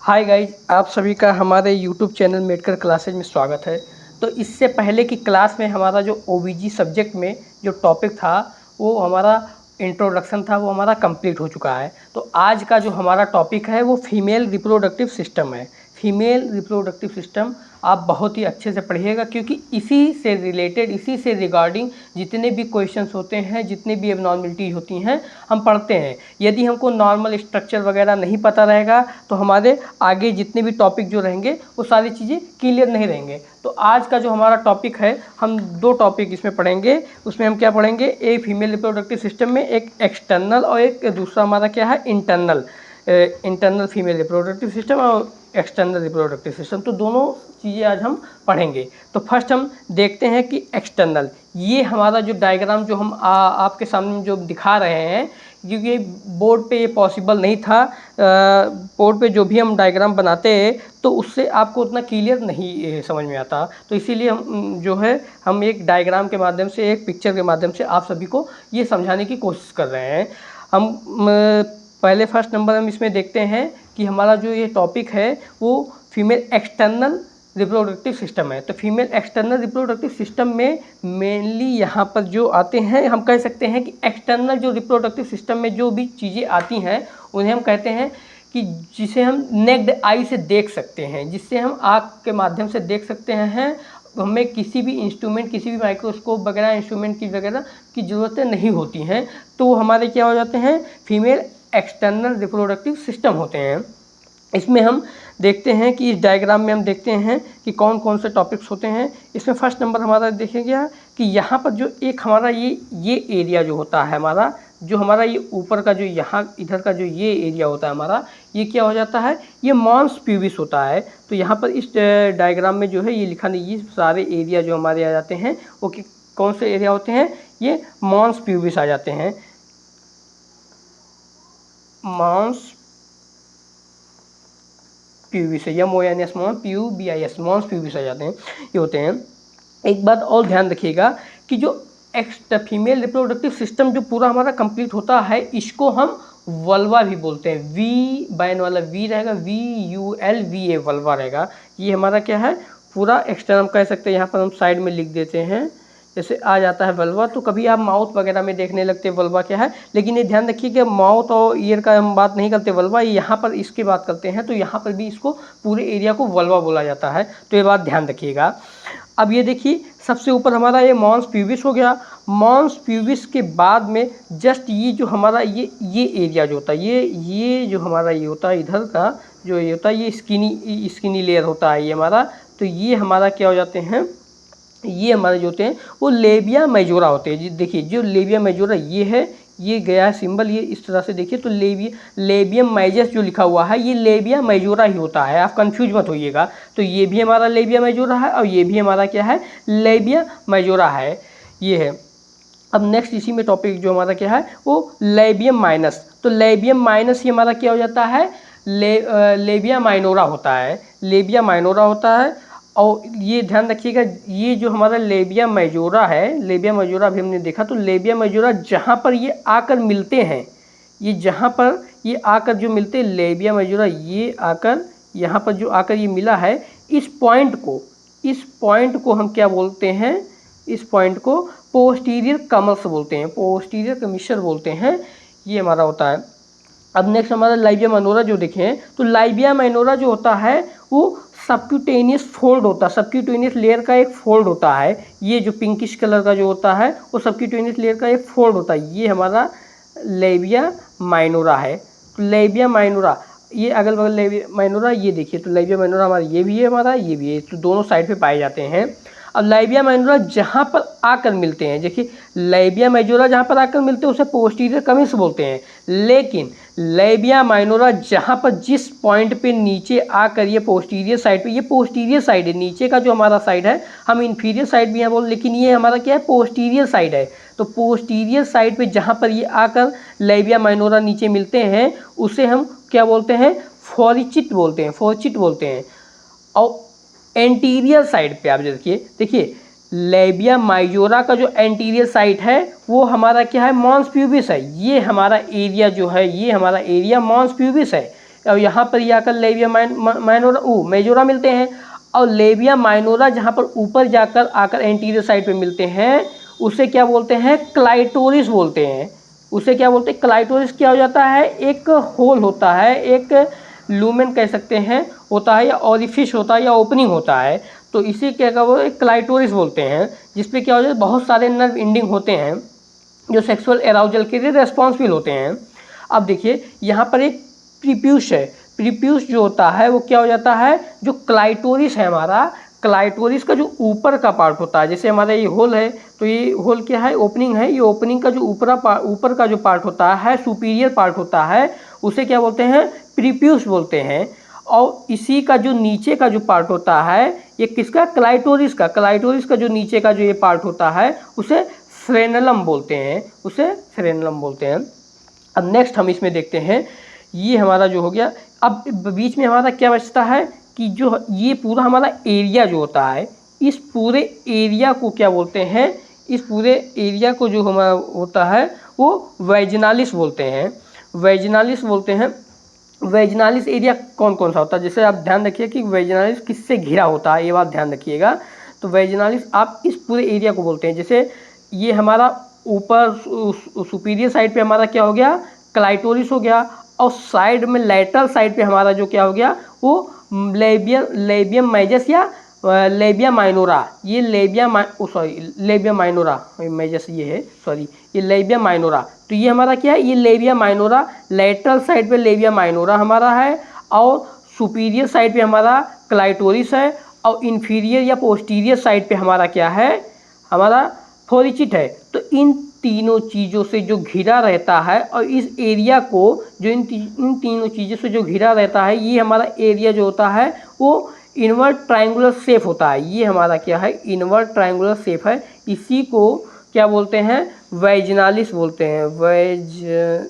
Hi guys, आप सभी का हमारे यूट्यूब चैनल मेडकर क्लासेज में स्वागत है। तो इससे पहले की क्लास में हमारा जो ओबीजी सब्जेक्ट में जो टॉपिक था वो हमारा इंट्रोडक्शन था, वो हमारा कंप्लीट हो चुका है। तो आज का जो हमारा टॉपिक है वो फीमेल रिप्रोडक्टिव सिस्टम है। फीमेल रिप्रोडक्टिव सिस्टम आप बहुत ही अच्छे से पढ़िएगा, क्योंकि इसी से रिलेटेड, इसी से रिगार्डिंग जितने भी क्वेश्चंस होते हैं, जितने भी एबनॉर्मलिटी होती हैं, हम पढ़ते हैं। यदि हमको नॉर्मल स्ट्रक्चर वगैरह नहीं पता रहेगा तो हमारे आगे जितने भी टॉपिक जो रहेंगे वो सारी चीज़ें क्लियर नहीं रहेंगे। तो आज का जो हमारा टॉपिक है, हम दो टॉपिक इसमें पढ़ेंगे। उसमें हम क्या पढ़ेंगे, एक फीमेल रिप्रोडक्टिव सिस्टम में एक एक्सटर्नल और एक दूसरा हमारा क्या है, इंटरनल फीमेल रिप्रोडक्टिव सिस्टम और एक्सटर्नल रिप्रोडक्टिव सिस्टम। तो दोनों चीज़ें आज हम पढ़ेंगे। तो फर्स्ट हम देखते हैं कि एक्सटर्नल, ये हमारा जो डायग्राम जो हम आपके सामने जो दिखा रहे हैं, क्योंकि बोर्ड पे ये पॉसिबल नहीं था। बोर्ड पे जो भी हम डायग्राम बनाते हैं तो उससे आपको उतना क्लियर नहीं समझ में आता। तो इसीलिए हम जो है हम एक डायग्राम के माध्यम से, एक पिक्चर के माध्यम से आप सभी को ये समझाने की कोशिश कर रहे हैं। हम पहले फर्स्ट नंबर हम इसमें देखते हैं कि हमारा जो ये टॉपिक है वो फीमेल एक्सटर्नल रिप्रोडक्टिव सिस्टम है। तो फीमेल एक्सटर्नल रिप्रोडक्टिव सिस्टम में मेनली यहाँ पर जो आते हैं, हम कह सकते हैं कि एक्सटर्नल जो रिप्रोडक्टिव सिस्टम में जो भी चीज़ें आती हैं उन्हें हम कहते हैं कि जिसे हम नेक्ड आई से देख सकते हैं, जिससे हम आँख के माध्यम से देख सकते हैं। हमें किसी भी इंस्ट्रूमेंट, किसी भी माइक्रोस्कोप वगैरह इंस्ट्रूमेंट की वगैरह की ज़रूरतें नहीं होती हैं। तो हमारे क्या हो जाते हैं, फीमेल एक्सटर्नल रिप्रोडक्टिव सिस्टम होते हैं। इसमें हम देखते हैं कि इस डायग्राम में हम देखते हैं कि कौन कौन से टॉपिक्स होते हैं। इसमें फर्स्ट नंबर हमारा देखेंगे कि यहाँ पर जो एक हमारा ये एरिया जो होता है हमारा, जो हमारा ये ऊपर का जो यहाँ इधर का जो ये एरिया होता है हमारा, ये क्या हो जाता है, ये मॉन्स प्यूबिस होता है। तो यहाँ पर इस डायग्राम में जो है ये लिखा नहीं, ये सारे एरिया जो हमारे आ जाते हैं वो कि कौन से एरिया होते हैं, ये मॉन्स प्यूबिस आ जाते हैं। मॉन्स प्यूबिस है, MONS PUBIS, मॉन्स प्यूबिस आ जाते हैं, ये होते हैं। एक बात और ध्यान रखिएगा कि जो फीमेल रिप्रोडक्टिव सिस्टम जो पूरा हमारा कंप्लीट होता है, इसको हम वल्वा भी बोलते हैं। वी बैन वाला वी रहेगा, VULVA वल्वा रहेगा। ये हमारा क्या है, पूरा एक्सटर्नल कह सकते हैं। यहाँ पर हम साइड में लिख देते हैं, जैसे आ जाता है वल्वा। तो कभी आप माउथ वगैरह में देखने लगते हैं वल्वा क्या है, लेकिन ये ध्यान रखिए कि माउथ और ईयर का हम बात नहीं करते, वल्वा यहाँ पर इसकी बात करते हैं। तो यहाँ पर भी इसको पूरे एरिया को वल्वा बोला जाता है, तो ये बात ध्यान रखिएगा। अब ये देखिए, सबसे ऊपर हमारा ये मॉन्स प्यूबिस हो गया। मॉन्स प्यूबिस के बाद में जस्ट ये जो हमारा ये एरिया जो होता है, ये जो हमारा ये होता है, इधर का जो ये होता है, ये स्किनी लेयर होता है ये हमारा। तो ये हमारा क्या हो जाते हैं, ये हमारे जो होते हैं वो लेबिया मेजोरा होते हैं। देखिए जो लेबिया मेजोरा ये है, ये गया है सिंबल, ये इस तरह से देखिए। तो लेबियम माइजस जो लिखा हुआ है, ये लेबिया मेजोरा ही होता है, आप कंफ्यूज मत होइएगा। तो ये भी हमारा लेबिया मेजोरा है और ये भी हमारा क्या है, लेबिया मेजोरा है, ये है। अब नेक्स्ट इसी में टॉपिक जो हमारा क्या है वो लेबियम माइनस। तो लेबियम माइनस ही हमारा क्या हो जाता है, लेबिया माइनोरा होता है, लेबिया माइनोरा होता है। और ये ध्यान रखिएगा, ये जो हमारा लेबिया मेजोरा है, लेबिया मेजोरा अभी हमने देखा, तो लेबिया मेजोरा जहाँ पर ये आकर मिलते हैं, ये जहाँ पर ये आकर जो मिलते हैं लेबिया मेजोरा, ये आकर यहाँ पर जो आकर ये मिला है, इस पॉइंट को हम क्या बोलते हैं, इस पॉइंट को पोस्टीरियर कमर्स बोलते हैं, पोस्टीरियर कमिशर बोलते हैं, ये हमारा होता है। अब नेक्स्ट हमारा लाइबिया माइनोरा जो देखें, तो लाइबिया माइनोरा जो होता है वो सबक्यूटेनियस फोल्ड होता है, सबक्यूटेनियस लेयर का एक फोल्ड होता है। ये जो पिंकिश कलर का जो होता है वो सबक्यूटेनियस लेयर का एक फोल्ड होता है, ये हमारा लेबिया माइनोरा है। तो लेबिया माइनोरा, ये अगल बगल लेबिया माइनोरा, ये देखिए। तो लेबिया माइनोरा हमारा ये भी है, हमारा ये भी है, तो दोनों साइड पे पाए जाते हैं। अब लेबिया माइनोरा जहाँ पर आकर मिलते हैं, देखिए लेबिया मेजोरा जहाँ पर आकर मिलते हैं उसे पोस्टीरियर कमिस बोलते हैं। लेकिन लेबिया माइनोरा जहाँ पर जिस पॉइंट पे नीचे आकर ये पोस्टीरियर साइड पे, ये पोस्टीरियर साइड है, नीचे का जो हमारा साइड है हम इंफीरियर साइड भी यहाँ बोल, लेकिन ये हमारा क्या है, पोस्टीरियर साइड है। तो पोस्टीरियर साइड पे जहाँ पर ये आकर लेबिया माइनोरा नीचे मिलते हैं उसे हम क्या बोलते हैं, फोरिचिट बोलते हैं, फोरिचिट बोलते हैं। और एंटीरियर साइड पे आप देखिए लेबिया माइजोरा का जो एंटीरियर साइड है वो हमारा क्या है, मॉन्स प्यूबिस है। ये हमारा एरिया जो है, ये हमारा एरिया मॉन्स प्यूबिस है। और यहाँ पर ये आकर लेबिया माइनोरा मेजोरा मिलते हैं, और लेबिया माइनोरा जहाँ पर ऊपर जाकर आकर एंटीरियर साइड पे मिलते हैं उसे क्या बोलते हैं, क्लाइटोरिस बोलते हैं। उसे क्या बोलते हैं, क्लाइटोरिस क्या हो जाता है, एक होल होता है, एक लूमेन कह सकते हैं होता है, या ऑरिफिस होता है, या ओपनिंग होता है। तो इसी क्या वो एक क्लाइटोरिस बोलते हैं, जिसपे क्या हो जाता है, बहुत सारे नर्व इंडिंग होते हैं जो सेक्सुअल एराउजल के लिए रेस्पॉन्सिबल होते हैं। अब देखिए यहाँ पर एक प्रीप्यूस है, प्रीप्यूस जो होता है वो क्या हो जाता है, जो क्लाइटोरिस है हमारा, क्लाइटोरिस का जो ऊपर का पार्ट होता है, जैसे हमारा ये होल है तो ये होल क्या है, ओपनिंग है, ये ओपनिंग का जो ऊपर का जो पार्ट होता है, सुपीरियर पार्ट होता है, उसे क्या बोलते हैं, प्रीप्यूस बोलते हैं। और इसी का जो नीचे का जो पार्ट होता है, ये किसका, क्लाइटोरिस का, क्लाइटोरिस का जो नीचे का जो ये पार्ट होता है उसे फ्रेनलम बोलते हैं, उसे फ्रेनलम बोलते हैं। अब नेक्स्ट हम इसमें देखते हैं, ये हमारा जो हो गया, अब बीच में हमारा क्या बचता है कि जो ये पूरा हमारा एरिया जो होता है, इस पूरे एरिया को क्या बोलते हैं, इस पूरे एरिया को जो हमारा होता है वो वेजिनालिस बोलते हैं, वेजिनालिस बोलते हैं। वेजिनालिस एरिया कौन कौन सा होता है, जैसे आप ध्यान रखिए कि वेजिनालिस किससे घिरा होता है, ये बात ध्यान रखिएगा। तो वेजिनालिस आप इस पूरे एरिया को बोलते हैं, जैसे ये हमारा ऊपर सुपीरियर साइड पे हमारा क्या हो गया, क्लाइटोरिस हो गया, और साइड में लेटरल साइड पे हमारा जो क्या हो गया वो लेबियम मेजस या लेबिया माइनोरा, ये लेबिया माइनोरा मेजस ये है, सॉरी ये लेबिया माइनोरा। तो ये हमारा क्या है, ये लेबिया माइनोरा, लेटरल साइड पे लेबिया माइनोरा हमारा है, और सुपीरियर साइड पे हमारा क्लाइटोरिस है, और इन्फीरियर या पोस्टीरियर साइड पे हमारा क्या है, हमारा फोरिचिट है। तो इन तीनों चीज़ों से जो घिरा रहता है, और इस एरिया को जो इन तीनों चीज़ों से जो घिरा रहता है, ये हमारा एरिया जो होता है वो इनवर्ट ट्रायंगुलर शेप होता है। ये हमारा क्या है, इनवर्ट ट्रायंगुलर शेप है। इसी को क्या बोलते हैं, वेजिनालिस बोलते हैं, वेजिनालिस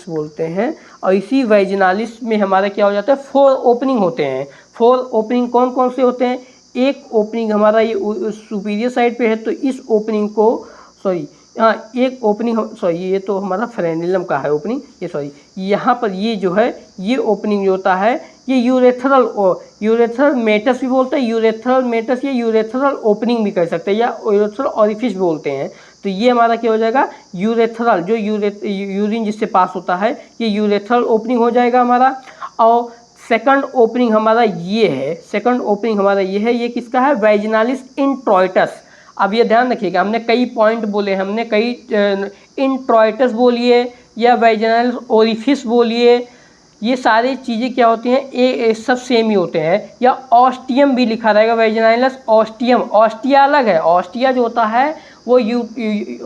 बोलते हैं। और इसी वेजिनालिस में हमारा क्या हो जाता है, 4 ओपनिंग होते हैं। 4 ओपनिंग कौन कौन से होते हैं, एक ओपनिंग हमारा ये सुपीरियर साइड पे है, तो इस ओपनिंग को एक ओपनिंग, सॉरी ये तो हमारा फ्रेनिलम का है ओपनिंग, ये सॉरी यहाँ पर ये जो है, ये ओपनिंग जो होता है ये यूरेथ्रल मेटस भी बोलते हैं, यूरेथ्रल मेटस या यूरेथ्रल ओपनिंग भी कह सकते हैं, या यूरेथ्रल ऑरिफिस बोलते हैं। तो ये हमारा क्या हो जाएगा, यूरेथ्रल जो यूरिन जिससे पास होता है, ये यूरेथ्रल ओपनिंग हो जाएगा हमारा। और सेकंड ओपनिंग हमारा ये है, सेकंड ओपनिंग हमारा ये है, ये किसका है, वेजिनालिस इंट्रोइटस। अब ये ध्यान रखिएगा, हमने कई पॉइंट बोले, हमने कई इंट्रोइटस बोलिए या वेजिनालिस ओरिफिस बोलिए, ये सारी चीज़ें क्या होती हैं, ये सब सेम ही होते हैं। या ऑस्टियम भी लिखा रहेगा, वेजिनालिस ऑस्टियम, ऑस्टिया अलग है, ऑस्टिया जो होता है वो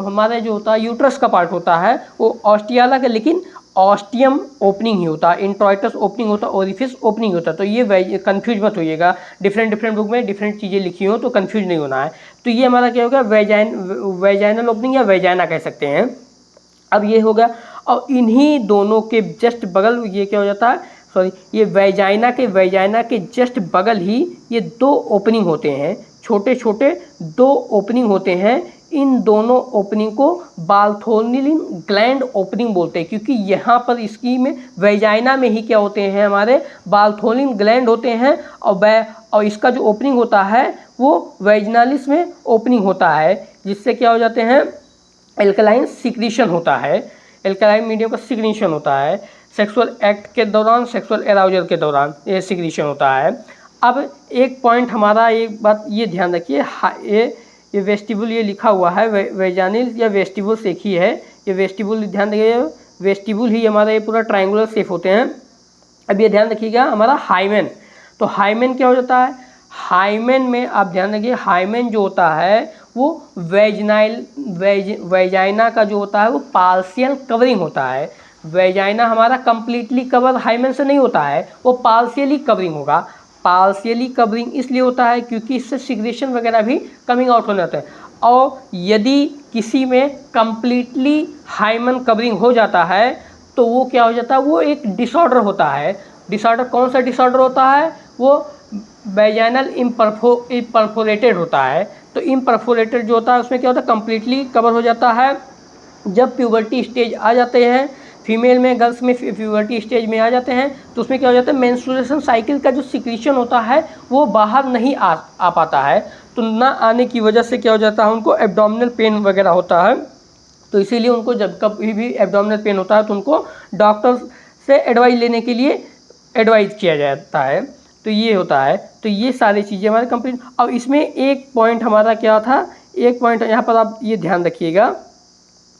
हमारे जो होता है यूट्रस का पार्ट होता है, वो ऑस्टिया अलग है, लेकिन ऑस्टियम ओपनिंग ही होता है, इंट्रोइटस ओपनिंग होता है, ओरिफिस ओपनिंग होता है। तो ये कंफ्यूज मत होइएगा, डिफरेंट बुक में डिफरेंट चीज़ें लिखी हो तो कंफ्यूज नहीं होना है। तो ये हमारा क्या होगा, वेजाइनल ओपनिंग या वेजाइना कह सकते हैं। अब ये होगा, और इन्हीं दोनों के जस्ट बगल ये क्या हो जाता है, सॉरी ये वेजाइना के जस्ट बगल ही ये 2 ओपनिंग होते हैं, छोटे छोटे 2 ओपनिंग होते हैं। इन दोनों ओपनिंग को बार्थोलिन ग्लैंड ओपनिंग बोलते हैं, क्योंकि यहाँ पर इसकी में वेजाइना में ही क्या होते हैं, हमारे बार्थोलिन ग्लैंड होते हैं, और इसका जो ओपनिंग होता है वो वेजिनालिस में ओपनिंग होता है, जिससे क्या हो जाते हैं, एल्कलाइन सिक्रीशन होता है, एल्कलाइन मीडियम का सिक्रीशन होता है। सेक्सुअल एक्ट के दौरान, सेक्सुअल एराउजल के दौरान ये सिक्रीशन होता है। अब एक पॉइंट हमारा, एक बात ये ध्यान रखिए, ये वेस्टिबुल ये लिखा हुआ है, वेजानिल या वेस्टिबुल एक ही है, ये वेस्टिबुल ध्यान रखिए, वेस्टिबुल ही हमारा ये पूरा ट्रायंगुलर शेप होते हैं। अब ये ध्यान रखिएगा, हमारा हाइमेन, तो हाइमेन क्या हो जाता है, हाइमेन में आप ध्यान रखिए, हाइमेन जो होता है वो वेजाइना का जो होता है वो पार्शियल कवरिंग होता है। वेजाइना हमारा कंप्लीटली कवर हाइमेन से नहीं होता है, वो पार्शियली कवरिंग होगा। पार्शियली कवरिंग इसलिए होता है क्योंकि इससे सिग्रेशन वगैरह भी कमिंग आउट हो जाता है। और यदि किसी में कंप्लीटली हाइमेन कवरिंग हो जाता है तो वो क्या हो जाता है, वो एक डिसऑर्डर होता है। डिसऑर्डर कौन सा डिसऑर्डर होता है, वो वेजाइनल इम्परफोरेटेड होता है। तो इम्परफोरेटेड जो होता है उसमें क्या होता है, कंप्लीटली कवर हो जाता है। जब प्यूबर्टी स्टेज आ जाते हैं फीमेल में, गर्ल्स में प्यूबर्टी स्टेज में आ जाते हैं तो उसमें क्या हो जाता है, मेंस्ट्रुएशन साइकिल का जो सिक्रीशन होता है वो बाहर नहीं आ पाता है। तो ना आने की वजह से क्या हो जाता है, उनको एब्डोमिनल पेन वगैरह होता है। तो इसीलिए उनको जब कभी भी एब्डोमिनल पेन होता है तो उनको डॉक्टर से एडवाइस लेने के लिए एडवाइस किया जाता है। तो ये होता है। तो ये सारी चीज़ें हमारे कंप्लीट। अब इसमें एक पॉइंट हमारा क्या था, एक पॉइंट यहाँ पर आप ये ध्यान रखिएगा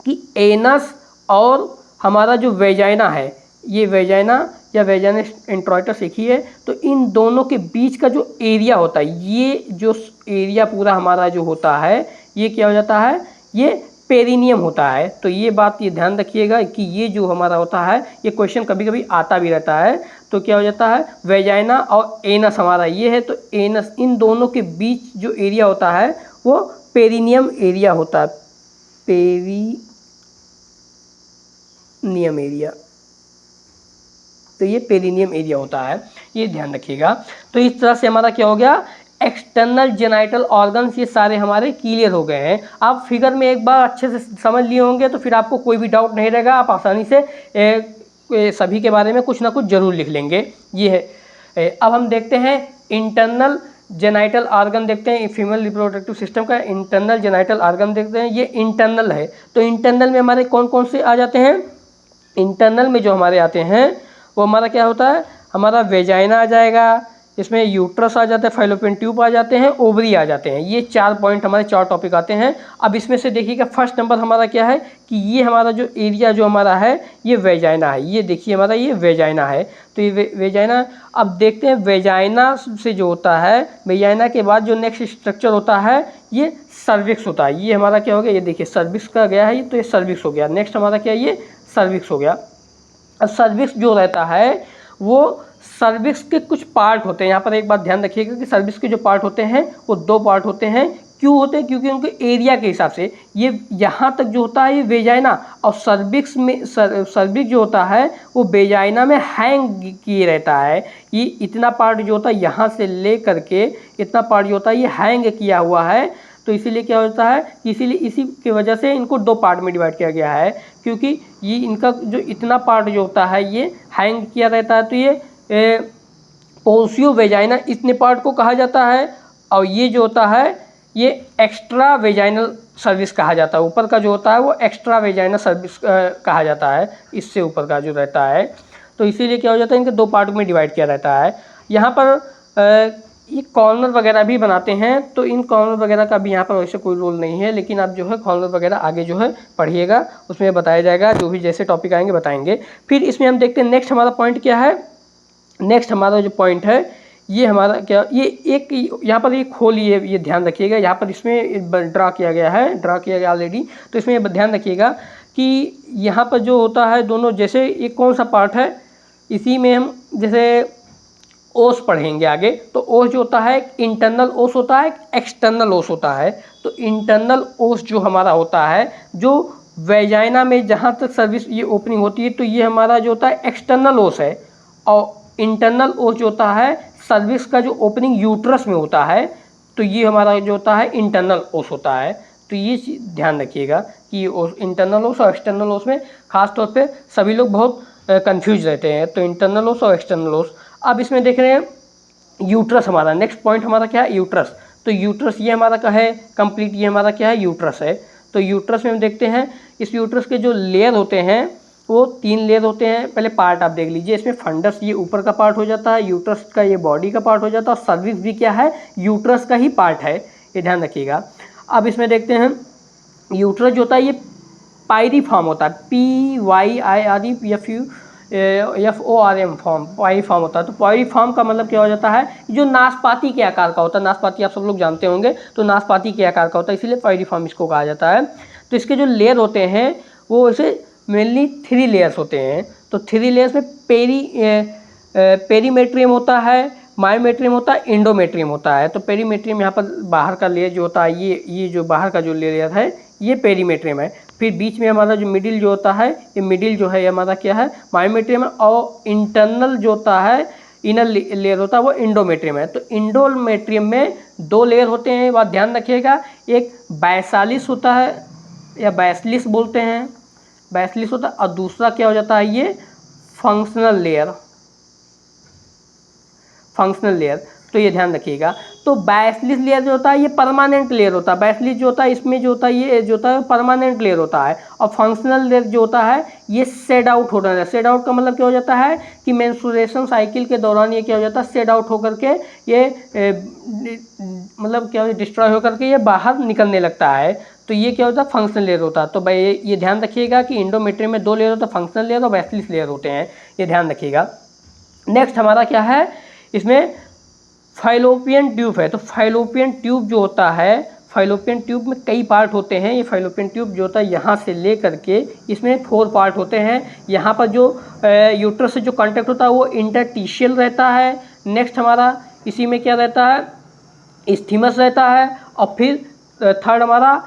कि एनस और हमारा जो वेजाइना है, ये वेजाइना या वेजाइनस इंट्रोइटस एक ही है। तो इन दोनों के बीच का जो एरिया होता है, ये जो एरिया पूरा हमारा जो होता है, ये क्या हो जाता है, ये पेरिनियम होता है। तो ये बात ये ध्यान रखिएगा कि ये जो हमारा होता है, ये क्वेश्चन कभी कभी आता भी रहता है। तो क्या हो जाता है, वेजाइना और एनस हमारा ये है, तो एनस, इन दोनों के बीच जो एरिया होता है वो पेरिनियम एरिया होता है, पेरिनियम एरिया। तो ये पेरिनियम एरिया होता है, ये ध्यान रखिएगा। तो इस तरह से हमारा क्या हो गया, एक्सटर्नल जेनाइटल ऑर्गन्स ये सारे हमारे क्लियर हो गए हैं। आप फिगर में एक बार अच्छे से समझ लिए होंगे तो फिर आपको कोई भी डाउट नहीं रहेगा, आप आसानी से सभी के बारे में कुछ ना कुछ जरूर लिख लेंगे। ये है। अब हम देखते हैं इंटरनल जेनाइटल ऑर्गन, देखते हैं फीमेल रिप्रोडक्टिव सिस्टम का इंटरनल जेनाइटल ऑर्गन देखते हैं। ये इंटरनल है। तो इंटरनल में हमारे कौन कौन से आ जाते हैं, इंटरनल में जो हमारे आते हैं वो हमारा क्या होता है, हमारा वेजाइना आ जाएगा, इसमें यूट्रस आ जाता है, फैलोपियन ट्यूब आ जाते हैं, ओवरी आ जाते हैं। ये 4 पॉइंट हमारे 4 टॉपिक आते हैं। अब इसमें से देखिएगा फर्स्ट नंबर हमारा क्या है कि ये हमारा जो एरिया जो हमारा है ये वेजाइना है। ये देखिए हमारा ये वेजाइना है। तो ये वेजाइना, अब देखते हैं वेजाइना से जो होता है, वेजाइना के बाद जो नेक्स्ट स्ट्रक्चर होता है ये सर्विक्स होता है। ये हमारा क्या हो गया, ये देखिए सर्विक्स का गया है, तो ये सर्विक्स हो गया। नेक्स्ट हमारा क्या है, ये सर्विक्स हो गया। अब सर्विक्स जो रहता है वो सर्विक्स के कुछ पार्ट होते हैं। यहाँ पर एक बात ध्यान रखिएगा कि सर्विक्स के जो पार्ट होते हैं वो 2 पार्ट होते हैं। क्यों होते हैं, क्योंकि उनके एरिया के हिसाब से ये यहाँ तक जो होता है ये वेजाइना, और सर्विक्स में सर्विक्स जो होता है वो वेजाइना में हैंग किए रहता है। ये इतना पार्ट जो होता है यहाँ से ले करके इतना पार्ट जो होता है ये हैंग किया हुआ है। तो इसीलिए क्या होता है, इसीलिए इसी की वजह से इनको 2 पार्ट में डिवाइड किया गया है, क्योंकि ये इनका जो इतना पार्ट जो होता है ये हैंग किया रहता है। तो ये पोल्सियो वेजाइना इतने पार्ट को कहा जाता है, और ये जो होता है ये एक्स्ट्रा वेजाइनल सर्विस कहा जाता है। ऊपर का जो होता है वो एक्स्ट्रा वेजाइनल सर्विस कहा जाता है, इससे ऊपर का जो रहता है। तो इसीलिए क्या हो जाता है, इनके 2 पार्ट में डिवाइड किया रहता है। यहाँ पर ये कॉर्नर वगैरह भी बनाते हैं, तो इन कॉर्नर वगैरह का भी यहाँ पर वैसे कोई रोल नहीं है, लेकिन आप जो है कॉर्नर वगैरह आगे जो है पढ़िएगा, उसमें बताया जाएगा, जो भी जैसे टॉपिक आएंगे बताएंगे। फिर इसमें हम देखते हैं नेक्स्ट हमारा पॉइंट क्या है। नेक्स्ट हमारा जो पॉइंट है ये हमारा क्या, ये एक यहाँ पर ये खोलिए, ये ध्यान रखिएगा, यहाँ पर इसमें ड्रा किया गया है, ड्रा किया गया ऑलरेडी। तो इसमें ध्यान रखिएगा कि यहाँ पर जो होता है दोनों, जैसे ये कौन सा पार्ट है, इसी में हम जैसे ओस पढ़ेंगे आगे। तो ओस जो होता है इंटरनल ओस होता है, एक्सटर्नल ओस होता है। तो इंटरनल ओस जो हमारा होता है, जो वेजाइना में जहाँ तक सर्विस ये ओपनिंग होती है, तो ये हमारा जो होता है एक्सटर्नल ओस है। और इंटरनल ओस जो होता है सर्विस का जो ओपनिंग यूट्रस में होता है, तो ये हमारा जो होता है इंटरनल ओस होता है। तो ये ध्यान रखिएगा कि इंटरनल ओस और एक्सटर्नल ओस में खास तौर पे सभी लोग बहुत कंफ्यूज रहते हैं। तो इंटरनल ओस और एक्सटर्नल ओस। अब इसमें देख रहे हैं यूट्रस, हमारा नेक्स्ट पॉइंट हमारा क्या है, यूट्रस। तो यूट्रस ये हमारा क्या है कंप्लीट, ये हमारा क्या है, यूट्रस है। तो यूट्रस में हम देखते हैं, इस यूट्रस के जो लेयर होते हैं वो 3 लेयर होते हैं। पहले पार्ट आप देख लीजिए, इसमें फंडस ये ऊपर का पार्ट हो जाता है, यूट्रस का ये बॉडी का पार्ट हो जाता है, और सर्विक्स भी क्या है, यूट्रस का ही पार्ट है, ये ध्यान रखिएगा। अब इसमें देखते हैं यूट्रस जो होता है ये पायरीफॉर्म होता है, PYIREFORM फॉर्म, पायरीफॉर्म होता है। तो पायरीफॉर्म का मतलब क्या हो जाता है, जो नाशपाती के आकार का होता है। नाशपाती आप सब लोग जानते होंगे, तो नाशपाती के आकार का होता है, इसीलिए पायरीफॉर्म इसको कहा जाता है। तो इसके जो लेयर होते हैं वो वैसे मेनली 3 लेयर्स होते हैं। तो 3 लेयर्स में पेरीमेट्रियम होता है, मायोमेट्रियम होता है, एंडोमेट्रियम होता है। तो पेरीमेट्रियम यहाँ पर बाहर का लेयर जो होता है, ये जो बाहर का जो लेयर है ये पेरीमेट्रियम है। फिर बीच में हमारा जो मिडिल जो होता है, ये मिडिल जो है हमारा क्या है, मायोमेट्रियम है। और इंटरनल जो होता है, इनर लेयर होता है वो एंडोमेट्रियम है। तो एंडोमेट्रियम में 2 लेयर होते हैं, बात ध्यान रखिएगा। एक बैसालिस होता है या बैसलिस बोलते हैं, बेसिलस होता है, और दूसरा क्या हो जाता है ये फंक्शनल लेयर, फंक्शनल लेयर। तो ये ध्यान रखिएगा। तो बेसिलस लेयर जो होता है ये परमानेंट लेयर होता है, बेसिलस जो होता है इसमें जो होता है ये जो होता है परमानेंट लेयर होता है, और फंक्शनल लेयर जो होता है ये शेड आउट हो रहा है। शेड आउट का मतलब क्या हो जाता है कि मेंस्ट्रुएशन साइकिल के दौरान ये क्या हो जाता है, शेड आउट होकर के ये मतलब क्या हो डिस्ट्रॉय होकर के ये बाहर निकलने लगता है। तो ये क्या होता है फंक्शनल लेयर होता है। तो भाई ये ध्यान रखिएगा कि इंडोमेट्रियम में दो लेयर होता है, फंक्शनल लेयर और बेसिलस लेयर होते हैं, ये ध्यान रखिएगा। नेक्स्ट हमारा क्या है, इसमें फाइलोपियन ट्यूब है। तो फाइलोपियन ट्यूब जो होता है, फाइलोपियन ट्यूब में कई पार्ट होते हैं। ये फाइलोपियन ट्यूब जो होता है यहाँ से ले करके इसमें 4 पार्ट होते हैं। यहाँ पर जो यूट्रस से जो कांटेक्ट होता है वो इंटरस्टिशियल रहता है। नेक्स्ट हमारा इसी में क्या रहता है, इस्थीमस रहता है, और फिर थर्ड हमारा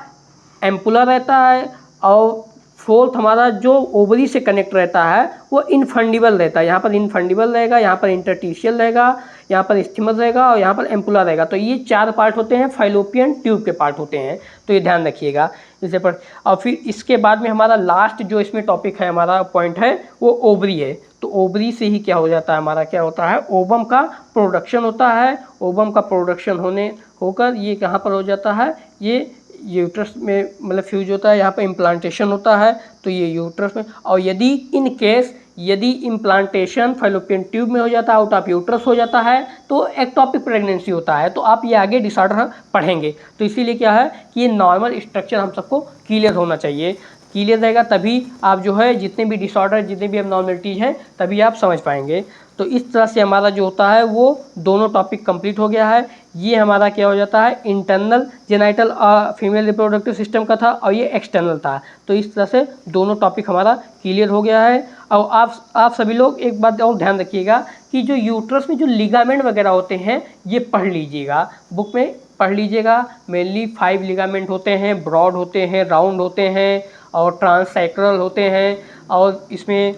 एम्पुला रहता है, और फोर्थ हमारा जो ओवरी से कनेक्ट रहता है वो इनफंडिबल रहता है। यहाँ पर इनफंडिबल रहेगा, यहाँ पर इंटरस्टिशियल रहेगा, यहाँ पर इस्थीमस रहेगा, और यहाँ पर एम्पुला रहेगा। तो ये 4 पार्ट होते हैं, फाइलोपियन ट्यूब के पार्ट होते हैं। तो ये ध्यान रखिएगा इसे पर। और फिर इसके बाद में हमारा लास्ट जो इसमें टॉपिक है, हमारा पॉइंट है वो ओवरी है। तो ओवरी से ही क्या हो जाता है, हमारा क्या होता है, ओवम का प्रोडक्शन होता है। ओवम का प्रोडक्शन होकर ये कहाँ पर हो जाता है, ये यूट्रस में मतलब फ्यूज होता है, यहाँ पर इम्प्लांटेशन होता है। तो ये यूट्रस में, और यदि इन केस यदि इम्प्लांटेशन फाइलोपियन ट्यूब में हो जाता है, आउट ऑफ यूट्रस हो जाता है, तो एक्टोपिक प्रेगनेंसी होता है। तो आप ये आगे डिसऑर्डर पढ़ेंगे। तो इसीलिए क्या है कि ये नॉर्मल स्ट्रक्चर हम सबको क्लियर होना चाहिए। क्लियर रहेगा तभी आप जो है जितने भी डिसऑर्डर, जितने भी एबनॉर्मलिटीज हैं, तभी आप समझ पाएंगे। तो इस तरह से हमारा जो होता है वो दोनों टॉपिक कंप्लीट हो गया है। ये हमारा क्या हो जाता है, internal genital female reproductive system का था, और ये एक्सटर्नल था। तो इस तरह से दोनों टॉपिक हमारा क्लियर हो गया है। और आप सभी लोग एक बात और ध्यान रखिएगा कि जो यूट्रस में जो लिगामेंट वगैरह होते हैं ये पढ़ लीजिएगा, बुक में पढ़ लीजिएगा। मेनली 5 लिगामेंट होते हैं, ब्रॉड होते हैं, राउंड होते हैं, और ट्रांससेक्रल होते हैं। और इसमें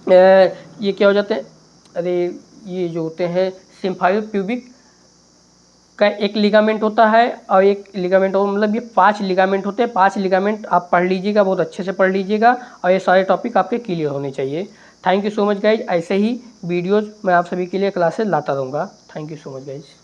ये क्या हो जाते हैं, अरे ये जो होते हैं सिम्फायोप्यूबिक का एक लिगामेंट होता है, और एक लिगामेंट और, मतलब ये 5 लिगामेंट होते हैं। 5 लिगामेंट आप पढ़ लीजिएगा, बहुत अच्छे से पढ़ लीजिएगा, और ये सारे टॉपिक आपके क्लियर होने चाहिए। Thank you so much guys. ऐसे ही वीडियोज़ मैं आप सभी के लिए क्लासेस लाता रहूँगा। Thank you so much guys.